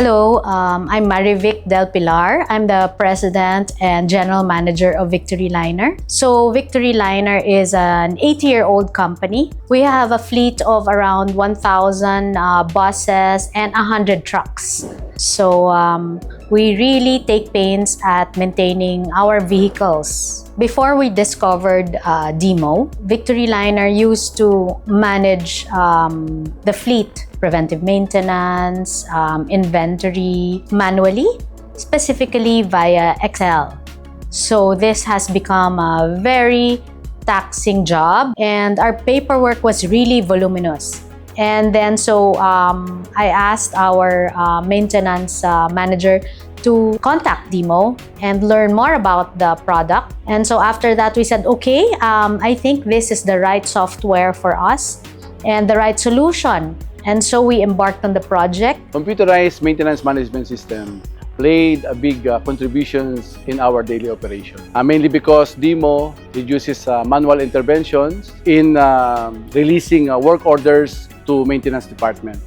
Hello, I'm Marivic Del Pilar. I'm the President and General Manager of Victory Liner. So Victory Liner is an 80-year-old company. We have a fleet of around 1,000 buses and 100 trucks. So we really take pains at maintaining our vehicles. Before we discovered DIMO, Victory Liner used to manage the fleet, preventive maintenance, inventory manually, specifically via Excel. So this has become a very taxing job, and our paperwork was really voluminous. And then I asked our maintenance manager to contact DIMO and learn more about the product. And so after that, we said, okay, I think this is the right software for us and the right solution. And so we embarked on the project. Computerized maintenance management system played a big contributions in our daily operation. Mainly because DIMO reduces manual interventions in releasing work orders to maintenance department,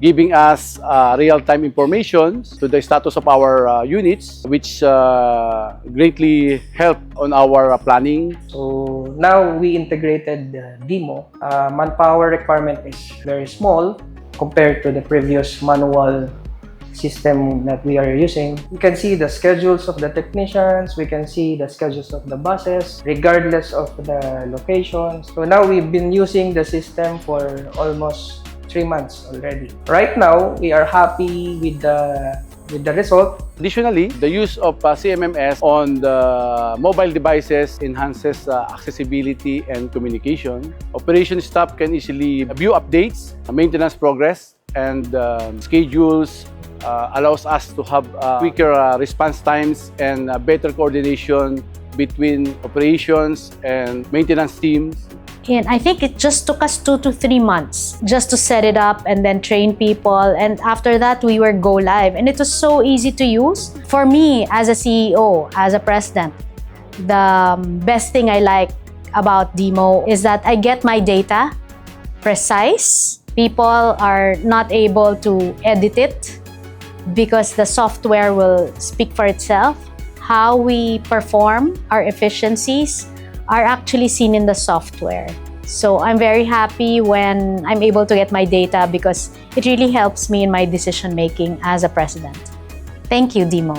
giving us real-time information to the status of our units, which greatly help on our planning. So now we integrated DIMO. Manpower requirement is very small compared to the previous manual system that we are using. We can see the schedules of the technicians, we can see the schedules of the buses, regardless of the location. So now we've been using the system for almost 3 months already. Right now, we are happy with the result. Additionally, the use of CMMS on the mobile devices enhances accessibility and communication. Operation staff can easily view updates, maintenance progress, and schedules. Allows us to have quicker response times and better coordination between operations and maintenance teams. And I think it just took us 2 to 3 months just to set it up and then train people. And after that, we were go live. And it was so easy to use. For me, as a CEO, as a president, the best thing I like about DIMO is that I get my data precise. People are not able to edit it because the software will speak for itself. How we perform, our efficiencies, are actually seen in the software. So I'm very happy when I'm able to get my data because it really helps me in my decision making as a president. Thank you, DIMO.